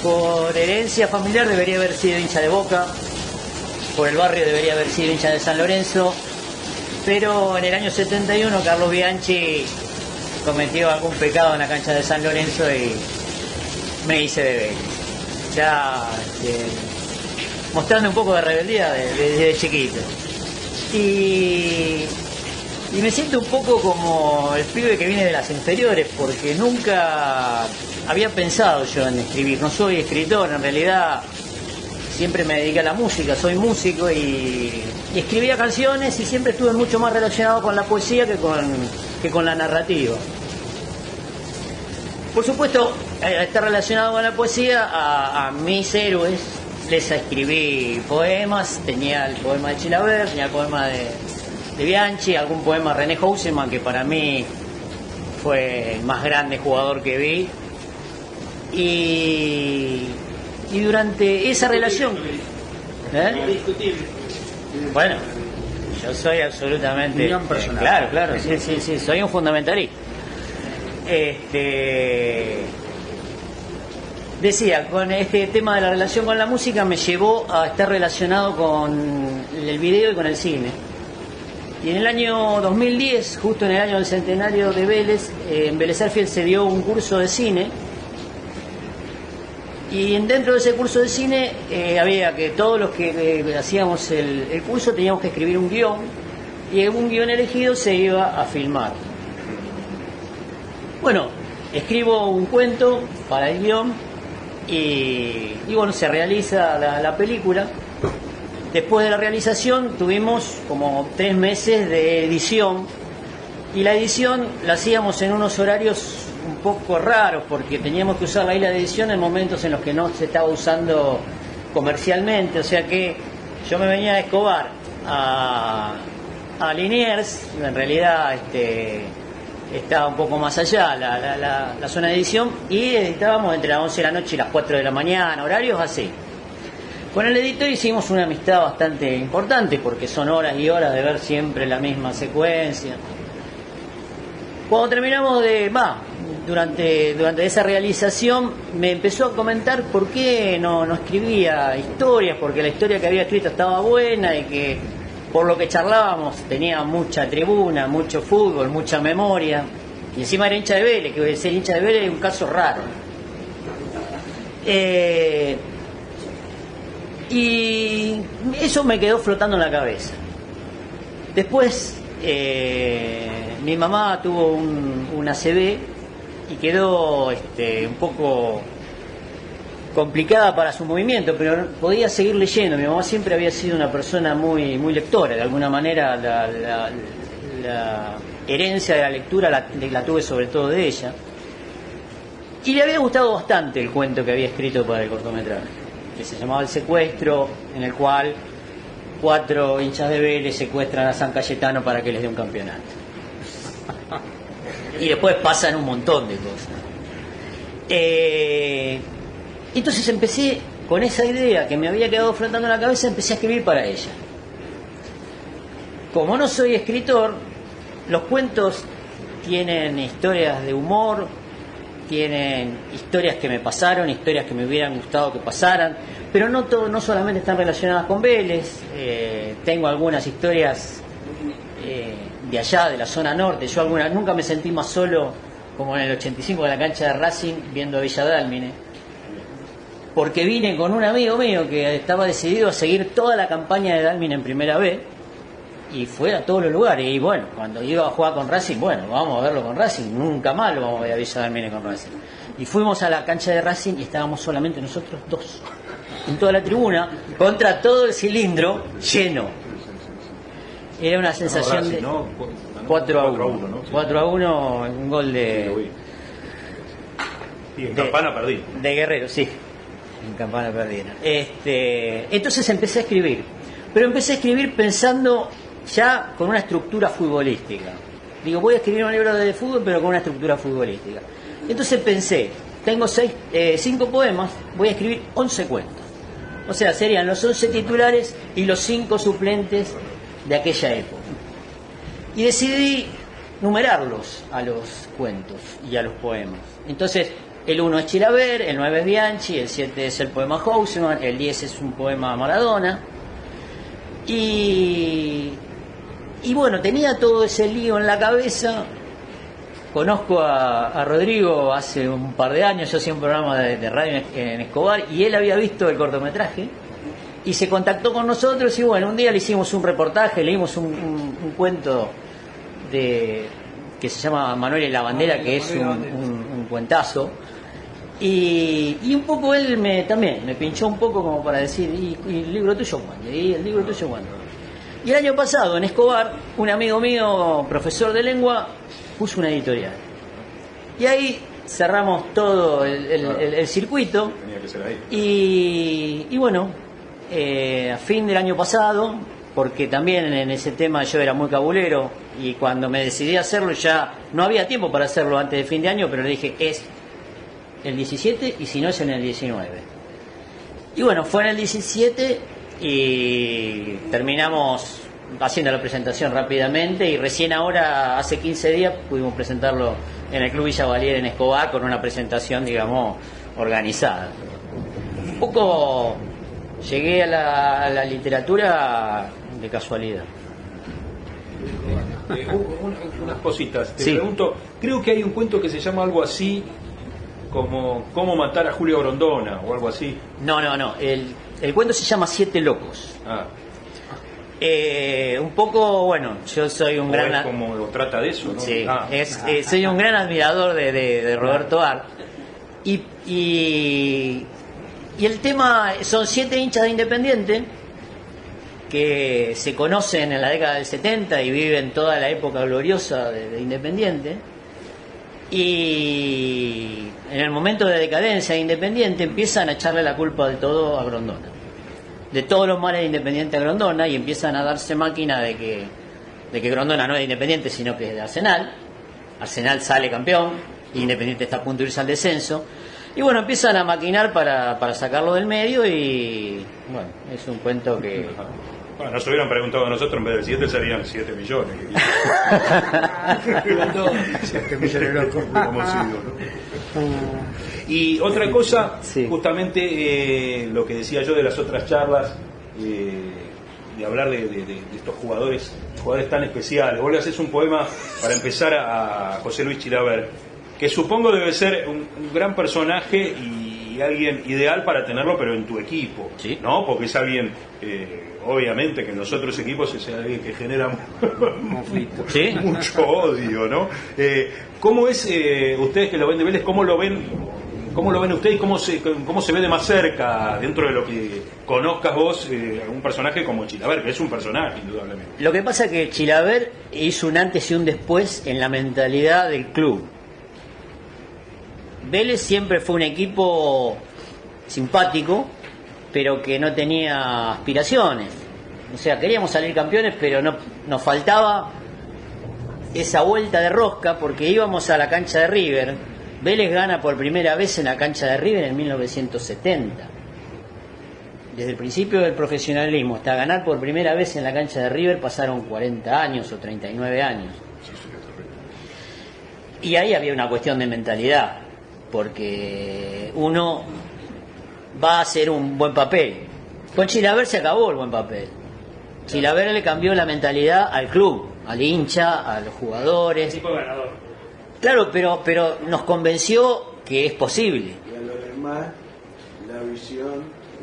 Por herencia familiar debería haber sido hincha de Boca, por el barrio debería haber sido hincha de San Lorenzo, pero en el año 71 Carlos Bianchi cometió algún pecado en la cancha de San Lorenzo y me hice de Vélez. Ya mostrando un poco de rebeldía desde chiquito. Y me siento un poco como el pibe que viene de las inferiores, porque nunca había pensado yo en escribir. No soy escritor, en realidad siempre me dediqué a la música, soy músico y escribía canciones y siempre estuve mucho más relacionado con la poesía que con la narrativa. Por supuesto, al estar relacionado con la poesía, a mis héroes les escribí poemas. Tenía el poema de Chilaver, tenía el poema de Bianchi, algún poema de René Houseman, que para mí fue el más grande jugador que vi. Y durante esa relación... Bueno, yo soy absolutamente... Claro, sí, soy un fundamentalista. Decía, con este tema de la relación con la música me llevó a estar relacionado con el video y con el cine. Y en el año 2010, justo en el año del centenario de Vélez, en Vélez Sarsfield se dio un curso de cine. Y dentro de ese curso de cine había que todos los que hacíamos el curso teníamos que escribir un guión, y un guión elegido se iba a filmar. Bueno, escribo un cuento para el guión y bueno, se realiza la película. Después de la realización tuvimos como 3 meses de edición, y la edición la hacíamos en unos horarios un poco raros, porque teníamos que usar la isla de edición en momentos en los que no se estaba usando comercialmente. O sea que yo me venía de Escobar a Liniers, en realidad estaba un poco más allá la zona de edición, y editábamos entre las 11 de la noche y las 4 de la mañana, horarios así. Con el editor hicimos una amistad bastante importante, porque son horas y horas de ver siempre la misma secuencia. Cuando terminamos durante esa realización, me empezó a comentar por qué no escribía historias, porque la historia que había escrito estaba buena y que por lo que charlábamos tenía mucha tribuna, mucho fútbol, mucha memoria, y encima era hincha de Vélez, que ser hincha de Vélez es un caso raro. Y eso me quedó flotando en la cabeza. Después mi mamá tuvo un ACV y quedó un poco complicada para su movimiento, pero podía seguir leyendo. Mi mamá siempre había sido una persona muy lectora. De alguna manera la herencia de la lectura la tuve sobre todo de ella, y le había gustado bastante el cuento que había escrito para el cortometraje, que se llamaba El secuestro, en el cual 4 hinchas de Vélez secuestran a San Cayetano para que les dé un campeonato. Y después pasan un montón de cosas. Entonces empecé con esa idea que me había quedado flotando en la cabeza, empecé a escribir para ella. Como no soy escritor, los cuentos tienen historias de humor, tienen historias que me pasaron, historias que me hubieran gustado que pasaran, pero no solamente están relacionadas con Vélez. Tengo algunas historias de allá, de la zona norte. Yo nunca me sentí más solo como en el 85 en la cancha de Racing viendo a Villa Dálmine, porque vine con un amigo mío que estaba decidido a seguir toda la campaña de Dálmine en Primera B, y fue a todos los lugares. Y bueno, cuando iba a jugar con Racing, bueno, vamos a verlo con Racing, nunca más lo vamos a ver a Villa Dálmine con Racing. Y fuimos a la cancha de Racing y estábamos solamente nosotros dos en toda la tribuna, contra todo el cilindro lleno. Era una sensación de 4-1, ¿no? 4-1, un gol Y en Campana perdí. De Guerrero, sí. En Campana perdieron. Entonces empecé a escribir. Pero empecé a escribir pensando ya con una estructura futbolística. Digo, voy a escribir un libro de fútbol, pero con una estructura futbolística. Entonces pensé, tengo 5 poemas, voy a escribir 11 cuentos. O sea, serían los 11 titulares y los 5 suplentes de aquella época. Y decidí numerarlos a los cuentos y a los poemas. Entonces El 1 es Chilaver, el 9 es Bianchi, el 7 es el poema Houseman, el 10 es un poema Maradona. Y bueno, tenía todo ese lío en la cabeza. Conozco a Rodrigo hace un par de años, yo hacía un programa de radio en Escobar, y él había visto el cortometraje y se contactó con nosotros, y bueno, un día le hicimos un reportaje, leímos un cuento que se llama Manuel y la bandera, que es un cuentazo, y un poco él también me pinchó un poco como para decir, ¿y el libro tuyo cuándo? ¿Y el libro tuyo cuándo? Y el año pasado en Escobar, un amigo mío, profesor de lengua, puso una editorial. Y ahí cerramos todo el circuito. Tenía que ser ahí. Y bueno, a fin del año pasado, porque también en ese tema yo era muy cabulero, y cuando me decidí a hacerlo ya no había tiempo para hacerlo antes de fin de año, pero le dije, es el 17 y si no es en el 19. Y bueno, fue en el 17 y terminamos haciendo la presentación rápidamente, y recién ahora, hace 15 días, pudimos presentarlo en el Club Villa Valier en Escobar con una presentación, digamos, organizada. Un poco llegué a la literatura de casualidad. Unas cositas. Te Sí. pregunto, creo que hay un cuento que se llama algo así como ¿Cómo matar a Julio Grondona? O algo así. No. El cuento se llama Siete Locos. Ah, Un poco, bueno, yo soy un o gran... es como lo trata de eso, ¿no? Sí, Ah, soy un gran admirador de Roberto Art. Y el tema son 7 hinchas de Independiente que se conocen en la década del 70 y viven toda la época gloriosa de Independiente. Y en el momento de decadencia de Independiente empiezan a echarle la culpa de todo a Grondona, de todos los males de Independiente a Grondona, y empiezan a darse máquina de que Grondona no es de Independiente sino que es de Arsenal. Arsenal sale campeón, Independiente está a punto de irse al descenso, y bueno, empiezan a maquinar para sacarlo del medio. Y bueno, es un cuento que... Bueno, nos hubieran preguntado a nosotros, en vez de 7 serían 7 millones. 7 millones locos. Como sido, ¿no? Y otra cosa, Sí. justamente lo que decía yo de las otras charlas, de hablar de estos jugadores tan especiales. Vos le haces un poema para empezar a José Luis Chilaver, que supongo debe ser un gran personaje y alguien ideal para tenerlo, pero en tu equipo, Sí. ¿no? Porque es alguien, obviamente, que en los otros equipos es alguien que genera Conflicto. ¿Sí? mucho odio, ¿no? ¿Cómo es, ustedes que lo ven de Vélez, cómo lo ven ustedes y cómo se ve de más cerca, dentro de lo que conozcas vos, un personaje como Chilaver, que es un personaje, indudablemente? Lo que pasa es que Chilaver hizo un antes y un después en la mentalidad del club. Vélez siempre fue un equipo simpático, pero que no tenía aspiraciones. O sea, queríamos salir campeones, pero no nos faltaba esa vuelta de rosca, porque íbamos a la cancha de River. Vélez gana por primera vez en la cancha de River en 1970. Desde el principio del profesionalismo hasta ganar por primera vez en la cancha de River pasaron 40 años o 39 años. Y ahí había una cuestión de mentalidad, porque uno va a hacer un buen papel. Con Chilaver se acabó el buen papel. Chilaver le cambió la mentalidad al club, al hincha, a los jugadores. Tipo ganador. Claro, pero nos convenció que es posible. Y a lo demás, la visión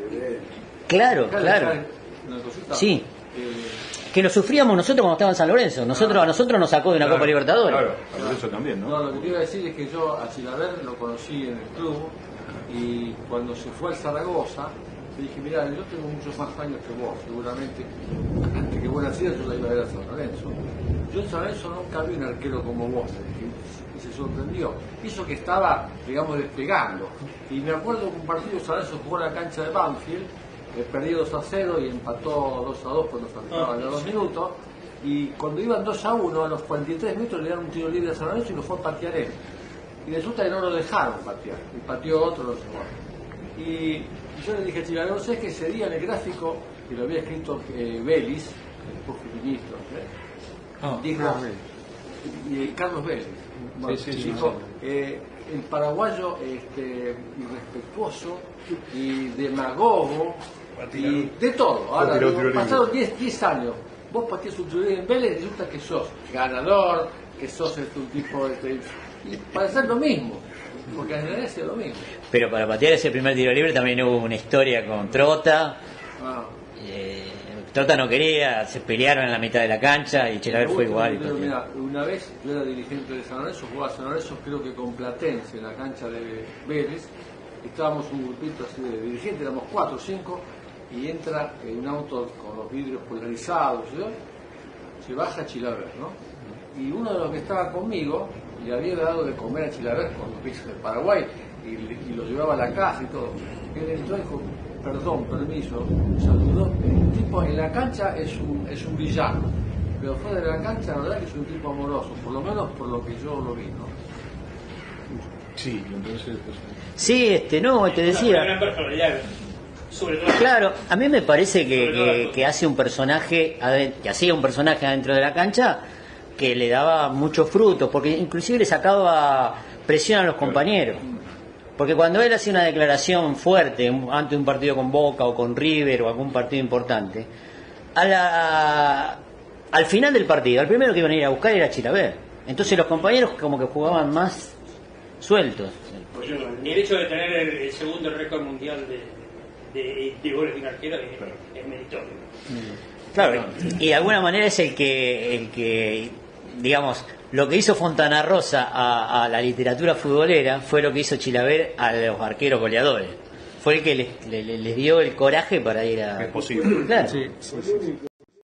de ver. Claro. Una cosita. Sí. Que lo sufríamos nosotros cuando estaba en San Lorenzo. A nosotros nos sacó de una Claro, Copa Libertadores. Claro, por eso también, ¿no? No, lo que te iba a decir es que yo a Chilaver lo conocí en el club, y cuando se fue al Zaragoza, le dije, mirá, yo tengo muchos más años que vos, seguramente. Antes que vos nacieras, yo la iba a ver a San Lorenzo. Yo en San Lorenzo nunca vi un arquero como vos, le dije, y se sorprendió. Hizo que estaba, digamos, despegando. Y me acuerdo que un partido San Lorenzo jugó en la cancha de Banfield, perdió 2-0 y empató 2-2 cuando faltaban los 2 minutos. Y cuando iban 2-1, a los 43 minutos le dieron un tiro libre a San Lorenzo y lo fue a patear él. Y resulta que no lo dejaron patear, y pateó otro, no sé cuál. Y yo le dije a Chilaver, no sé, que ese día en el gráfico, que lo había escrito Vélez, después fue ministro, dijo, y Carlos Vélez, Sí, dijo, el paraguayo irrespetuoso y demagogo y de todo. Ahora, pasaron 10 años, vos pateás un tiro libre en Vélez y resulta que sos ganador, que sos un tipo y para hacer lo mismo, porque en realidad es lo mismo. Pero para patear ese primer tiro libre también hubo una historia con Trota. Trota no quería, se pelearon en la mitad de la cancha y Chilaver fue igual. Mira, una vez yo era dirigente de San Lorenzo, jugaba San Lorenzo creo que con Platense en la cancha de Vélez, estábamos un grupito así de dirigentes, éramos 4 o 5, y entra un auto con los vidrios polarizados, ¿sí? Se baja Chilaver, ¿no? Y uno de los que estaba conmigo le había dado de comer a Chilaver con los pizzas de Paraguay y lo llevaba a la casa y todo. Él entró y dijo, perdón, permiso, saludó. El tipo en la cancha es un villano, pero fuera de la cancha la verdad que es un tipo amoroso, por lo menos por lo que yo lo vi, ¿no? Sí, entonces... Sí, no, te decía... Una gran personalidad, sobre todo. Claro, a mí me parece que hace un personaje, que hacía un personaje adentro de la cancha que le daba muchos frutos, porque inclusive le sacaba presión a los compañeros. Porque cuando él hacía una declaración fuerte ante un partido con Boca o con River o algún partido importante, al final del partido, el primero que iban a ir a buscar era Chilaver. Entonces los compañeros como que jugaban más sueltos. Pues el hecho de tener el segundo récord mundial de goles de un arquero es meritorio. Claro, y de alguna manera es el que digamos, lo que hizo Fontana Rosa a la literatura futbolera fue lo que hizo Chilaver a los arqueros goleadores. Fue el que les dio el coraje para ir a... Es posible. Claro. Sí.